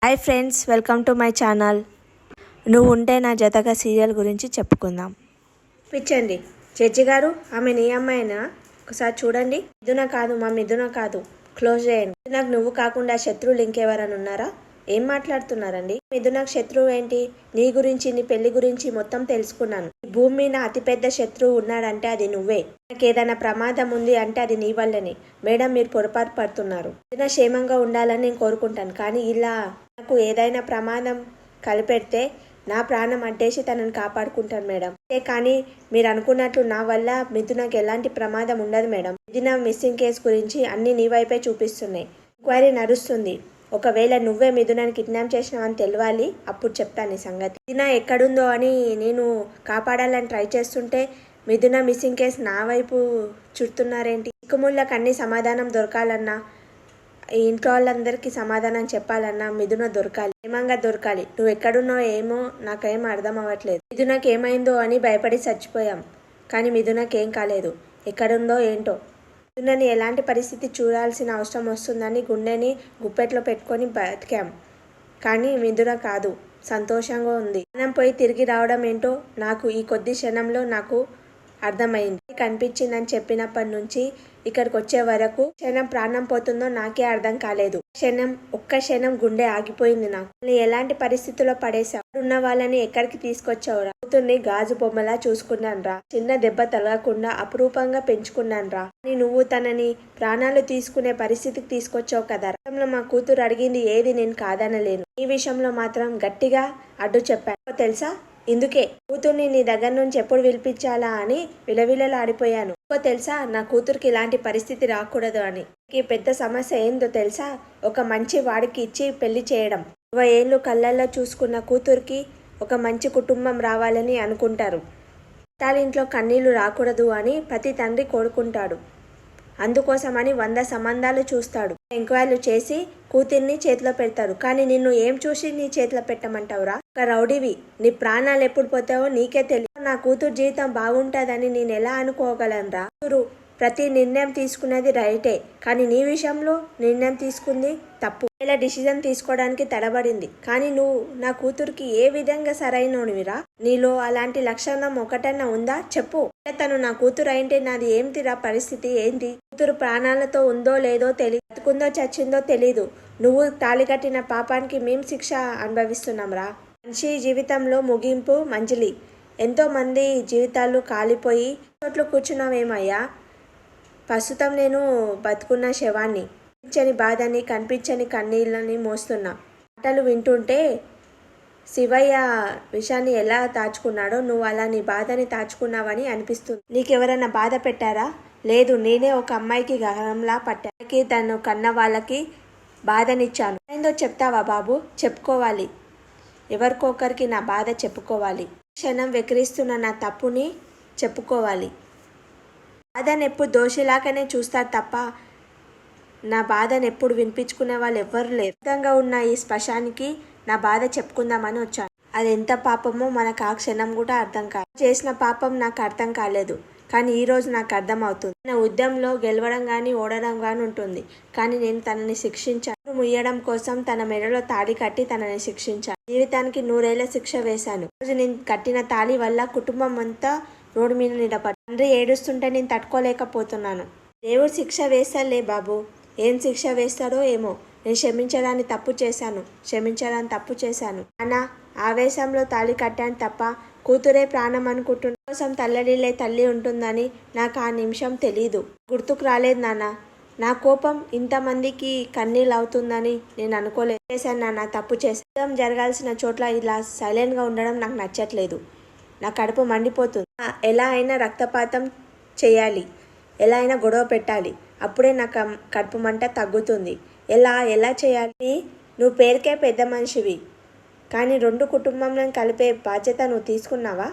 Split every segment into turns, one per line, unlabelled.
Hi friends, welcome to my channel. నువ్వు ఉంటే నా జతగా సీరియల్ గురించి చెప్పుకుందాం. పిచ్చండి జడ్జి గారు, ఆమె నీ అమ్మాయినా? ఒకసారి చూడండి. మిథున కాదు మా మిథున కాదు, క్లోజ్ చేయండి. మిథునకు నువ్వు కాకుండా శత్రువులు ఇంకెవరని ఉన్నారా? ఏం మాట్లాడుతున్నారండి? మిథునకు శత్రువు ఏంటి? నీ గురించి, నీ పెళ్లి గురించి మొత్తం తెలుసుకున్నాను. ఈ భూమి మీద అతిపెద్ద శత్రువు ఉన్నాడంటే అది నువ్వే. నాకు ఏదైనా ప్రమాదం ఉంది అంటే అది నీ వల్లనే. మేడం, మీరు పొరపాటు పడుతున్నారు. మిథున క్షేమంగా ఉండాలని నేను కోరుకుంటాను, కానీ ఇలా నాకు ఏదైనా ప్రమాదం కలిపెడితే నా ప్రాణం అడ్డేసి తనని కాపాడుకుంటాను మేడం. అంతే కానీ మీరు అనుకున్నట్లు నా వల్ల మిథునకు ఎలాంటి ప్రమాదం ఉండదు మేడం. మిథున మిస్సింగ్ కేసు గురించి అన్ని నీ వైపే చూపిస్తున్నాయి. ఎంక్వైరీ నడుస్తుంది. ఒకవేళ నువ్వే మిథునాన్ని కిడ్నాప్ చేసినావని తెలియాలి, అప్పుడు చెప్తాను ఈ సంగతి. మిథున ఎక్కడుందో అని నేను కాపాడాలని ట్రై చేస్తుంటే మిథున మిస్సింగ్ కేసు నా వైపు చుడుతున్నారేంటి? చిక్కుముళ్ళకి అన్ని సమాధానం దొరకాలన్నా, ఈ ఇంట్లో వాళ్ళందరికీ సమాధానం చెప్పాలన్నా మిథున దొరకాలి, ఏమంగా దొరకాలి. నువ్వు ఎక్కడున్నావు ఏమో నాకేం అర్థం అవ్వట్లేదు. మిథునకి ఏమైందో అని భయపడి చచ్చిపోయాం, కానీ మిథునకి ఏం కాలేదు. ఎక్కడుందో ఏంటో. మిథునని ఎలాంటి పరిస్థితి చూడాల్సిన అవసరం వస్తుందని గుండెని గుప్పెట్లో పెట్టుకొని బతికాం, కానీ మిథున కాదు, సంతోషంగా ఉంది. మనం పోయి తిరిగి రావడం ఏంటో నాకు ఈ కొద్ది క్షణంలో నాకు అర్థమైంది. కనిపించిందని చెప్పినప్పటి నుంచి ఇక్కడికి వచ్చే వరకు క్షణం ప్రాణం పోతుందో నాకే అర్థం కాలేదు. ఒక్క క్షణం గుండె ఆగిపోయింది నాకు. ఎలాంటి పరిస్థితుల్లో పడేసా? ఉన్న వాళ్ళని ఎక్కడికి తీసుకొచ్చావురా? కూతుర్ని గాజు బొమ్మలా చూసుకున్నాను రా. చిన్న దెబ్బ తగలకుండా అపురూపంగా పెంచుకున్నాను రా. నువ్వు తనని ప్రాణాలు తీసుకునే పరిస్థితికి తీసుకొచ్చావు కదా. మా కూతురు అడిగింది ఏది నేను కాదనలేను. ఈ విషయంలో మాత్రం గట్టిగా అడ్డు చెప్పాను తెలుసా. ఇందుకే కూతుర్ని నీ దగ్గర నుంచి ఎప్పుడు పిలిపించాలా అని విలవిలలాడిపోయాను. తెలుసా, నా కూతురికి ఇలాంటి పరిస్థితి రాకూడదు అని. ఈ పెద్ద సమస్య ఏందో తెలుసా? ఒక మంచి వాడికి ఇచ్చి పెళ్లి చేయడం. 20 ఏళ్ళు కళ్ళల్లో చూసుకున్న కూతురికి ఒక మంచి కుటుంబం రావాలని అనుకుంటారు. ఇంట్లో కన్నీళ్లు రాకూడదు అని ప్రతి తండ్రి కోరుకుంటాడు. అందుకోసమని 100 సంబంధాలు చూస్తాడు. ఎంక్వైరీలు చేసి కూతుర్ని చేతిలో పెడతారు. కానీ నిన్ను ఏం చూసి నీ చేతిలో పెట్టమంటావురా? ఒక రౌడీవి. నీ ప్రాణాలు ఎప్పుడు పోతావో నీకే తెలియదు. నా కూతురు జీవితం బాగుంటుందని నేను ఎలా అనుకోగలనురా? కూతురు ప్రతి నిర్ణయం తీసుకున్నది రైటే, కానీ నీ విషయంలో నిర్ణయం తీసుకుంది తప్పు. ఇలా డిసిజన్ తీసుకోవడానికి తడబడింది, కానీ నువ్వు నా కూతురికి ఏ విధంగా సరైనవిరా? నీలో అలాంటి లక్షణం ఒకటన్నా ఉందా చెప్పు. తను నా కూతురు అయింటే నాది ఏంటిరా పరిస్థితి ఏంటి? కూతురు ప్రాణాలతో ఉందో లేదో తెలియదు, బతుకుందో చచ్చిందో తెలీదు. నువ్వు తాళి కట్టిన పాపానికి మేం శిక్ష అనుభవిస్తున్నాం రా. మనిషి జీవితంలో ముగింపు మంజిలి. ఎంతో మంది జీవితాలు కాలిపోయి చోట్లు కూర్చున్నావేమయ్యా. ప్రస్తుతం నేను బతుకున్న శవాన్ని, కనిపించని బాధని, కనిపించని కన్నీళ్ళని మోస్తున్నా. మాటలు వింటుంటే శివయ్య విషయాన్ని ఎలా దాచుకున్నాడో నువ్వు అలా నీ బాధని దాచుకున్నావని అనిపిస్తుంది. నీకెవరైనా బాధ పెట్టారా? లేదు, నేనే ఒక అమ్మాయికి గహనంలా పట్టాకి, తను కన్న వాళ్ళకి బాధనిచ్చాను. ఏందో చెప్తావా బాబు? చెప్పుకోవాలి, ఎవరికొకరికి నా బాధ చెప్పుకోవాలి. క్షణం వెక్కిరిస్తున్న నా తప్పుని చెప్పుకోవాలి. బాధను ఎప్పుడు దోషిలాగానే చూస్తారు తప్ప నా బాధను ఎప్పుడు వినిపించుకునే వాళ్ళు ఎవ్వరు లేరు. సిద్ధంగా ఉన్న ఈ శ్మశానికి నా బాధ చెప్పుకుందామని వచ్చాను. అది ఎంత పాపమో మనకు ఆ క్షణం కూడా అర్థం కాదు. చేసిన పాపం నాకు అర్థం కాలేదు, కానీ ఈరోజు నాకు అర్థం అవుతుంది. నా యుద్ధంలో గెలవడం కానీ ఓడడం కానీ ఉంటుంది, కానీ నేను తనని శిక్షించాను. ముయ్యడం కోసం తన మెడలో తాళి కట్టి తనని శిక్షించాను. జీవితానికి 100 ఏళ్ల శిక్ష వేశాను. రోజు నేను కట్టిన తాళి వల్ల కుటుంబం అంతా రోడ్డు మీద నిలబడి తండ్రి ఏడుస్తుంటే నేను తట్టుకోలేకపోతున్నాను. దేవుడు శిక్ష వేస్తాడులే బాబు. ఏం శిక్ష వేస్తాడో ఏమో. నేను క్షమించడాన్ని తప్పు చేశాను అన్న ఆవేశంలో తాళి కట్టాను తప్ప కూతురే ప్రాణం అనుకుంటున్న కోసం తల్లడిలే తల్లి ఉంటుందని నాకు ఆ నిమిషం తెలీదు. గుర్తుకు రాలేదు నాన్న. నా కోపం ఇంతమందికి కన్నీళ్ళు అవుతుందని నేను అనుకోలేదు. చేశాను నాన్న, తప్పు చేశాను. జరగాల్సిన చోట్ల ఇలా సైలెంట్గా ఉండడం నాకు నచ్చట్లేదు. నా కడుపు మండిపోతుంది. ఎలా అయినా రక్తపాతం చేయాలి, ఎలా అయినా గొడవ పెట్టాలి, అప్పుడే నా కడుపు మంట తగ్గుతుంది. ఎలా చేయాలి? నువ్వు పేరుకే పెద్ద మనిషివి, కానీ 2 కుటుంబాలను కలిపే బాధ్యత నువ్వు తీసుకున్నావా?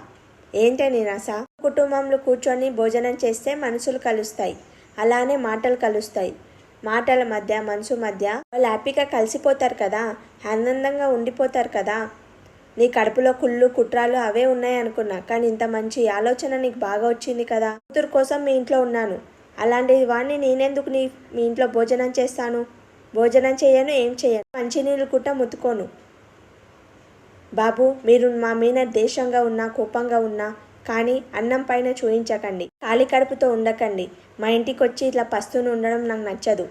ఏంటని నిరాశ? కుటుంబంలో కూర్చొని భోజనం చేస్తే మనసులు కలుస్తాయి, అలానే మాటలు కలుస్తాయి. మాటల మధ్య మనసు మధ్య వాళ్ళు హ్యాపీగా కలిసిపోతారు కదా, ఆనందంగా ఉండిపోతారు కదా. నీ కడుపులో కుళ్ళు కుట్రాలు అవే ఉన్నాయి అనుకున్నా, కానీ ఇంత మంచి ఆలోచన నీకు బాగా వచ్చింది కదా. కూతురు కోసం మీ ఇంట్లో ఉన్నాను, అలాంటి వాడిని నేనెందుకు మీ ఇంట్లో భోజనం చేస్తాను? భోజనం చేయను, ఏం చేయను, మంచినీళ్ళు కూడా ముట్టుకోను. బాబు, మీరు మా మీద దేశంగా ఉన్నా, కోపంగా ఉన్నా కానీ అన్నం పైన చూయించకండి. ఖాళీ కడుపుతో ఉండకండి. మా ఇంటికి వచ్చి ఇట్లా పస్తుని ఉండడం నాకు నచ్చదు.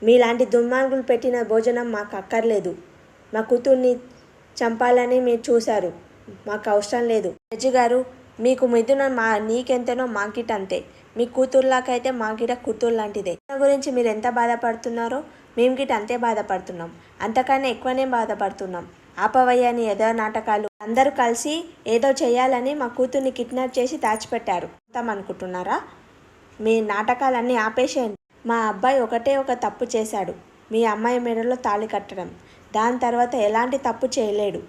మీలాంటి దుర్మార్గులు పెట్టిన భోజనం మాకు అక్కర్లేదు. మా కూతుర్ని చంపాలని మీరు చూశారు, మాకు అవసరం లేదు. జడ్జి గారు, మీకు మిథున నీకెంతనో మాకిట అంతే. మీ కూతుర్లాకైతే మాకిట కూతురు లాంటిదే. దాని గురించి మీరు ఎంత బాధపడుతున్నారో మేము గిట అంతే బాధపడుతున్నాం, అంతకన్నా ఎక్కువనే బాధపడుతున్నాం. ఆపవయ్యని ఏదో నాటకాలు. అందరూ కలిసి ఏదో చేయాలని మా కూతుర్ని కిడ్నాప్ చేసి దాచిపెట్టారు అనుకుంటున్నారా? మీ నాటకాలన్నీ ఆపేసేయండి. మా అబ్బాయి ఒకటే ఒక తప్పు చేశాడు, మీ అమ్మాయి మెడలో తాళి కట్టడం. దాని తర్వాత ఎలాంటి తప్పు చేయలేడు.